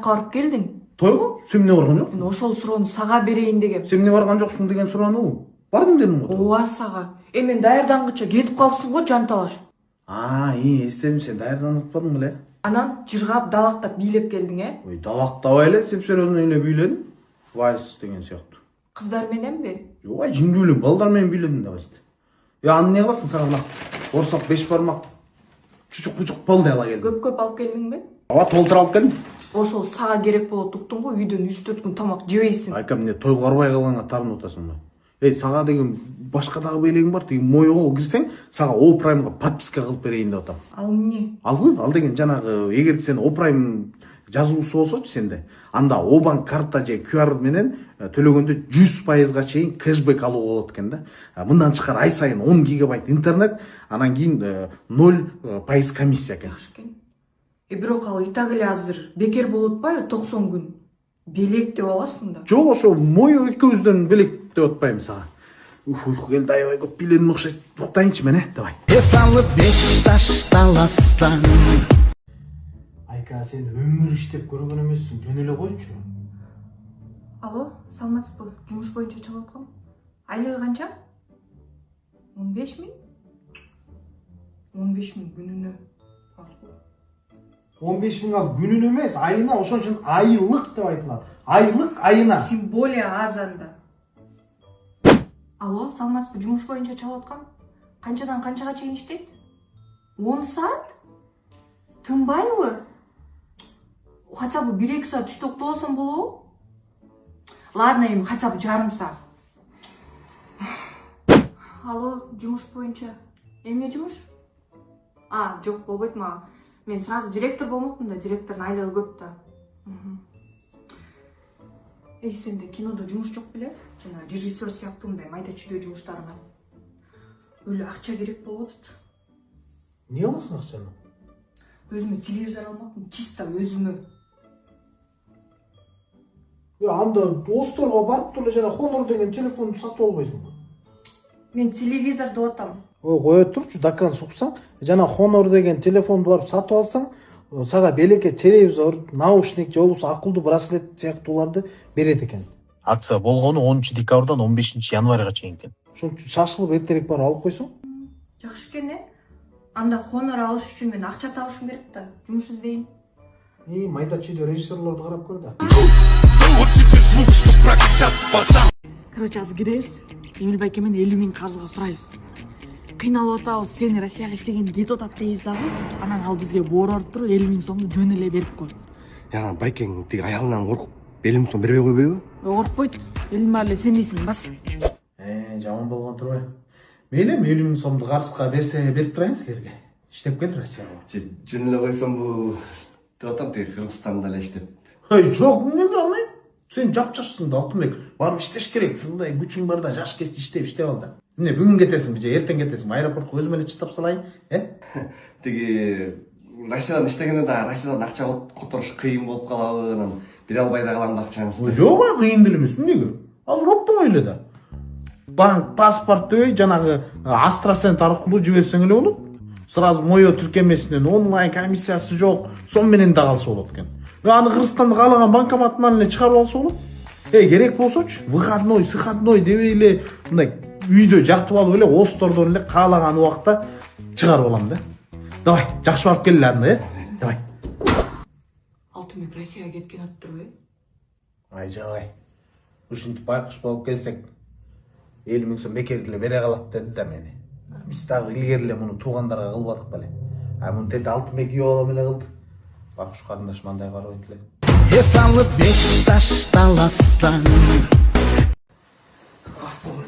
каяка барып келдиң? Тойго? Сен эмне барган жоксуң? Мен ошол суроону сага берейин дегем. Сен эмне барган жоксуң деген суроonu бардым дедим го. Ооба сага. Мен даярдангыча кетип калыпсың го жанталашып. Эстедим, сен даярданып атпадың беле? Анан жыргап далактап бийлеп келдиң, Ой, далактабай эле, сеп-серөзүнө эле бийледим. Вайс деген сыяктуу. Кыздар мененби? Жок, жиңдүү эле балдар менен бийледим да вайсты. Аны эмне кыласың, сага мына орсак 5 бармак чучук-пучук полды ала келдим. Көп алып келдиңби? Ооба, толтура алып келдим. Ошол сага керек болот уктуң го, үйдөн 3-4 күн тамак жебейсиң. Айка, эмне тойго барбай калганга таарынып атасыңбы? Сага деген башка дагы белегиң бар, тиги моего кирсең, сага Опраймга подписка кылып берейин деп атам. Ал эмне? Ал деген жанагы, эгер сен Опрайм жазылуусу болсочу сенде, анда Обанк карта же QR менен төлөгөндө 100%га чейин кэшбэк алууга болот экен да. Мындан тышкары ай сайын 10 гигабайт интернет, анан кийин 0% комиссия экен. Жакшы экен. Бирок ал итак эле азыр бекер болуп атпайбы 90 күн? Белек деп аласың да. Жок, ошо моё экөөбүздөн белек деп атпайм сага. Уйку келди, аябай көп биледим окшойт. Токтоюнчу мен, давай. Эс алып беш ташталастан. Айка, сен өмүр иштеп көргөн эмессиң, жөн эле койчу. Алло, саламатсызбы? Жумуш боюнча чалып аткам. Айлыгы канча? 15 миң? 15 миң күнүнө. 15 миң ал күнүнө эмес, айына, ошон үчүн айлык деп айтылат. Айлык айына. Тем более аз анда. Алло, саламатсызбы? Жумуш боюнча чалып аткам. Канчадан канчага чейин иштейт? 10 саат? Тынбайбы? Хотя бы 1-2 саат түш токтолсом болобу? Ладно, эми хотя бы жарым саат. Алло, жумуш боюнча. Эмне жумуш? Жок, болбойт мага. Мен сразу директор болмокмун да, директордун айлыгы көп да. Сенде кинодо жумуш жок беле? Жана режиссер сыяктуу мындай майда чүйдө жумуштарыңа. Өлө акча керек болуп атат. Эмне аласың акчаны? Өзүмө телевизор алмакмын, чисто өзүмө. Анда досторго барып туруп жана Honor деген телефонду сатып албайсыңбы? Мен телевизор деп атам. Кое турчу, дакан суксаң, жана Honor деген телефонду барып сатып алсаң, сага белекке телевизор, наушник же болбосо акылдуу браслет сыяктууларды берет экен. Акция болгону 10 декабрдан 15 январга чейин экен. Ошон үчүн шашылып эртерээк барып алып койсоң. Жакшы экен, Анда Honor алыш үчүн мен акча табышым керек да, жумуш издейин. Майда чүйдө режиссерлорду карап көр да. Короче, азыр киребиз. Эмил байке менен 50 миң карызга сурайбыз. Кыйналып атабыз, сени Россияга иштеген кетип атат дейбиз дагы. Анан ал бизге боорорып туруп 50 миң сомду жөн эле берип коет. Байкең тиги аялынан коркуп 50 миң сом бербей койбойбу? Коркпойт. Элим эле сен дейсиң, бас. Жаман болгон турбайбы? Мейли 50 миң сомду карызга берсе берип турайын силерге. Иштеп кел Россияга. Жөн эле койсом бу деп атам, тиги Кыргызстанда эле иштеп. Жок, эмнеге алмайм? Сен жапжашсың да, Алтынбек. Барып иштеш керек. Ушундай күчүң барда жаш кезде иштеп ал да. Эмне, бүгүн кетесиңби же эртең кетесиңби? Аэропортко өзүм эле чыдап салайын, Тиги Россиядан иштегенде да Россиядан акча которуш кыйын болуп калабы, анан бере албай да калам акчаңызды. Жок, кыйын деле эмес. Эмнеге? Азыр оптоңой эле да. Банк паспортту жанагы AstraZeneca аркылуу жиберсең эле болот. Сразу моё тиркемесинен онлайн комиссиясы жок, сом менен да калса болот экен. Аны Кыргызстанда каалаган банкоматынан эле чыгарып алса болот. Керек болсочу, выходной, сыходной дебей эле мындай үйдө жатып алып эле остордон эле каалаган убакта чыгарып алам да. Давай, жакшы барып кел анда, Давай. Алтынбек Россияга кеткен аттырбы? Жабай. Ушинтип байкуш болуп келсек, 50 миң сом бекер эле бере калат деди да мени. Биз дагы илгери эле муну туугандарга кылбадык беле. Муну тети Алтынбек үй балам эле кылды. Байкуш карындашым андай карабайт эле. Эс алып беш ташталастан.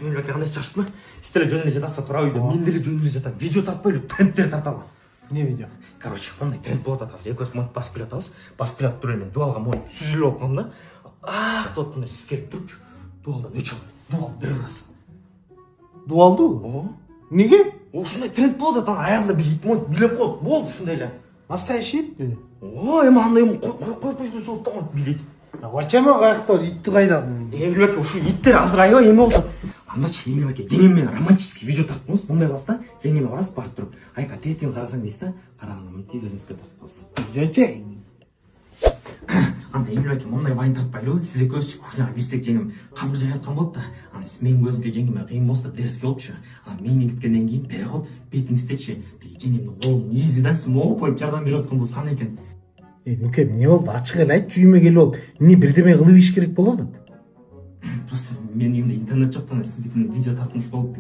Эмил байке кандай чарчтыңбы? Сиздер жөн эле жатасыздар тура үйдө. Мен деле жөн эле жатам. Видео тартпай эле трендтер тарталы. Не видео? Короче, мындай тренд болот атат. Экөөбүз монтип басып келатабыз. Басып келатып туруп мен дуалга моюп сүзүлүп алып калдым да. Деп аткандай сиз келип турчу. Дуалдан өч алып. Дуал бир ырасы. Дуалдуу? Неге? Ушундай тренд болот атат. Аягында бир ит монтип билеп коет. Болду ушундай эле. Настоящий итпи? Эми андай коюп койсо болот да, монтип билет. Качама каякта итти кайда? Эмил байке, ушу иттер азыр аябай эме болсо. Андачы Эмил байке, жеңем менен романтический видео тартпаңыз. Мындай кыласыз да, жеңеме барасыз барып туруп. Айка, тетиң карасаң дейсиз да, караганда мынтип өзүңүзгө тартып коесуз. Жөнче. анда Эмил байке мындай вайн тартпайлыбы, сиз экөөбүз кухняга кирсек жеңем камыр жайып аткан болот да. Аны сиз менин көзүмдө жеңеме кыйын болсо дереске болупчу. Анан мен кеткенден кийин переход бетиңиздечи жеңемдин колун изи да смоо коюп жардам берип атканыбыз кандай экен. Нуке эмне болду? Ачык эле айтчы, үйүмө келип алып эмне бирдеме кылып иш керек болуп атат. Просто менин үйүмдө интернет жоктан сиздикин видео тартмыш болуп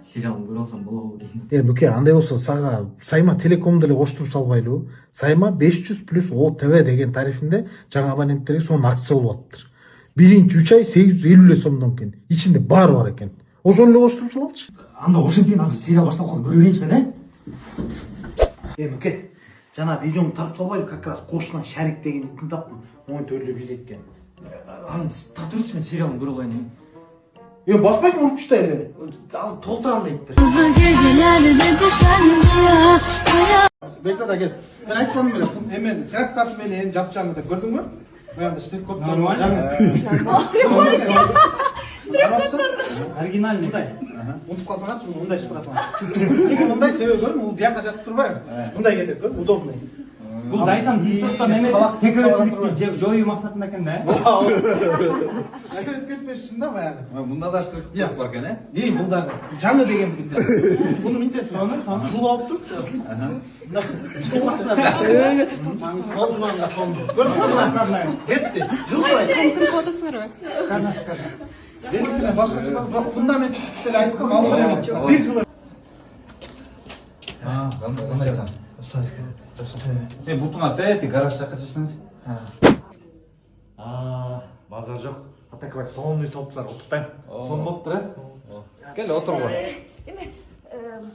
сериалын көрүп алсам болобу дейм. Нуке, андай болсо сага Сайма Телекомду эле коштуруп салбайлыбы? Сайма 500 плюс ОТВ деген тарифинде жаңы абоненттерге сонун акция болуп атыптыр. Биринчи 3 ай 850 эле сомдон экен. Ичинде баары бар экен. Ошону эле коштуруп салалычы. Анда ошентип азыр сериал башталып калды, көрө берейинчи мен, Нуке, жана видеону тартып салбайлы, как раз кошунан Шарик деген итин таптым. Моун төлөп билет экен. Аны тарта берсиңер, мен сериалын көрө алайын. Баспайсың урчута эле. Ал толтурам иттер. Бекзада кел. Мен айтканым эле, эмен тряпкасы менен жапчаңды да көрдүңбү? Буякта штеккоп оригинальный. Мындай. Унутуп калсаңарчы, мындай шыпырасың. Мындай себеби көрдүңбү? Бул бияка жатып турбайбы? Мындай кетет, көрдүңбү? Удобный. Бұл Дайсан дисостан эмес текөөрчүлүктү жоюу максатында экен да. Кетпешсиң да баягы. Мында да штук бар экен, э? Бул дагы жаңы деген билдир. Муну минтеси. Суу алып тур. Көрдүңбү? Кетти. Жылбай. Кантип фотосуңарбы? Денекте башкача бирок фундамент деле айткам, ал бир жыл. Дайсан. Бутуңа тәйти гараж жакка жүрсөңүз. Базар жок. Атакбай сонун үй салыптыр, отуктайм. Сон болуптур, э? Кел отургула. Эме,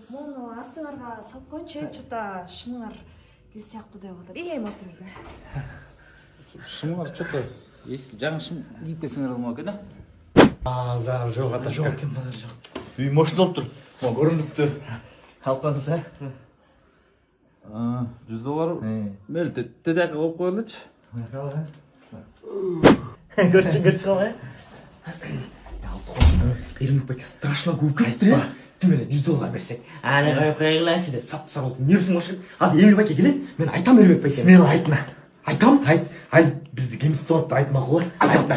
муну астыңарга салып коюнчу, чота шымыңар кел сыяктуу деп атат. Эми отур бер. Шымыңар чөтө эски жаңы шым кийип келсеңер болмок экен, э? Базар жок, ата Жок экен, базар жок. үй мощнолуптур. Көрүнүптү. Алып калыңыз, $100. Мел тедек коюп коелучу. Көрчү калай. Эрмек байке страшно көп кетти. Ким эле $100 берсек, аны коюп коелучу деп сап-сап болуп нервим бошуп. Азыр Эрмек байке келет, мен айтам Эрмек байке. Мен айтма. Айтам? Айт, бизди кемситип айт макул, айтма.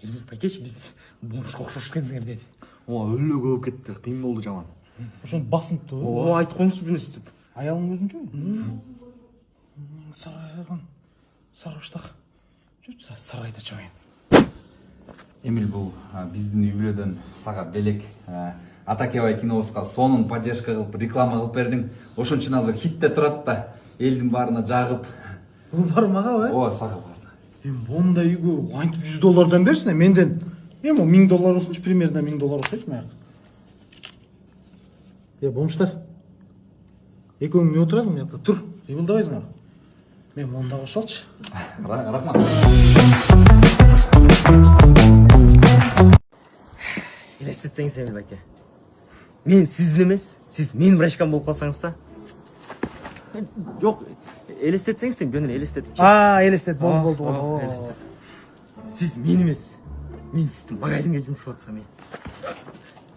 Эрмек байкечи бизди бомжго окшош экенсиңер деди. Өлө көп кетти, кыйын болду жаман. Ошону басынтты. Айт коңсу бүнөстүп. Аялың өзүнчү? Сарайган. Сарыштак. Жүрсө сарайда чоюн. Эмил, бул биздин үй-бүлөдөн сага белек. Атакебай кинобузга сонун поддержка кылып, реклама кылып бердиң. Ошон үчүн азыр хитте турат да, элдин баарына жагып. Бул бар мага, Ооба, сага бар. Мондай үйгө антип $100 берсин, менден. Эми $1000 болсунчу, примерно $1000 окшойт мага. Бомштар. Экөөң эмне отурасың мыякта? Тур, ыйылдабайсыңар. Мен монда кошолчу. Рахмат. Элестетсеңиз Эмил байке. Мен сиздин эмес, сиз менин врачкам болуп калсаңыз да. Жок, элестетсеңиз дейм, жөн эле элестетип. Элестет, болду. Элестет. Сиз мен эмес. Мен сиздин магазинге жумшап атсам.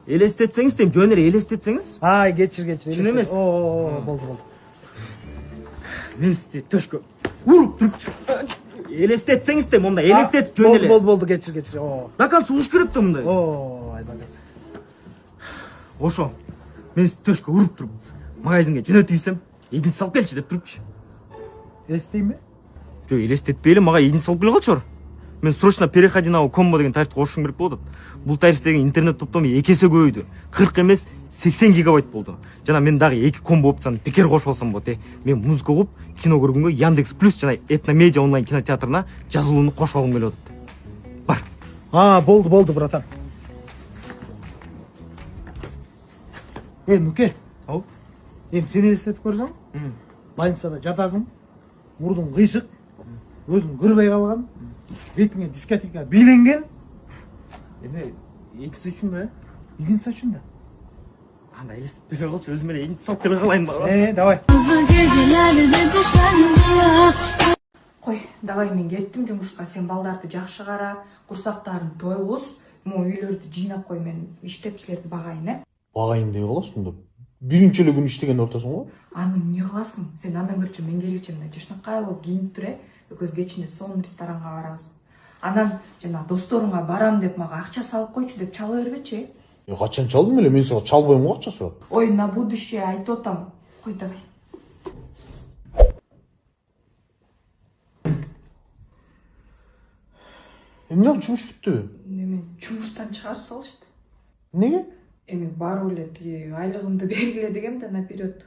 Элестетсеңиз дейм, жөн эле элестетсеңиз. Кечир. Чын эмес. Болду. Мен сизди төшкө уруп туруп элестетсеңиз дейм, монда элестет жөн эле. Болду, кечир. Бакал сууш керек да мындай. Айдагыз. Ошо. Мен сизди төшкө уруп туруп магазинге жөнөтүп ийсем, эдин салып келчи деп турупчу. Элестейм бе? Жок, элестетпей эле мага эдин салып келе калчу. Мен срочно переходи на комбо деген тарифти кошушум керек болуп атат. Бул тарифтеги интернет топтому 2 эсе көбөйдү. 40 эмес 80 гигабайт болду. Жана мен дагы 2 комбо опцияны бекер кошуп алсам болот. Мен музыка угуп, кино көргөнгө Яндекс Плюс жана Этномедиа онлайн кинотеатрына жазылууну кошуп алгым келип атат. Бар. Болду, братан. Нуке. Ау. Сен элестетип көрсөң? Больницада жатасың, мурдуң кыйшык, өзүң көрбөй калган, бетиңе дискотека биленген. Эмне, эйтси үчүнбү? Игинси үчүн да. Анда элестетип бере калчу, өзүм эле эйтси салып келе калайын бар. Давай. Кой, давай мен кеттим жумушка, сен балдарды жакшы кара, курсактарын тойгуз, могу үйлөрдү жыйнап кой, мен иштеп силерди багайын, Багайын дей каласың деп. биринчи эле күн иштеген ортосуң го. Аны эмне кыласың? Сен андан көрчү мен келчү мына жашнакай болуп кийинип тур экөөбүз кечинде сонун ресторанга барабыз. Анан жана досторуңа барам деп мага акча салып койчу деп чала бербечи. Качан чалдым эле, мен сага чалбайм го акча сурап. Ой, на будущее айтып атам. Кой давай. Эмне жумуш бүттү? Неме жумуштан чыгарып салышты. Эмнеге? Эми барып эле тиги айлыгымды бергиле дегем да наперед.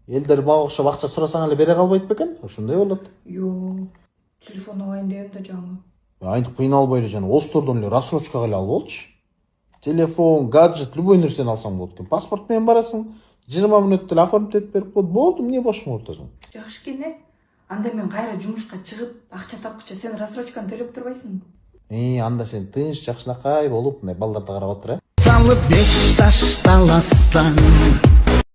Элдер мага окшоп акча сурасаң эле бере калбайт бекен? Ошондой болот. Жок. Телефон алайын дегем да жаңы. Антип кыйналбай эле жана Остордон эле рассрочкага эле алып болчу. Телефон, гаджет, любой нерсени алсаң болот экен. Паспорт менен барасың, 20 мүнөттө эле оформить этип берип коет. Болду, эмне башыңа ортосуң? Жакшы экен. Анда мен кайра жумушка чыгып, акча тапкыча сен рассрочканы төлөп турбайсыңбы? Анда сен тынч, жакшынакай болуп, мындай балдарды карап отур, Салып беш таш таластан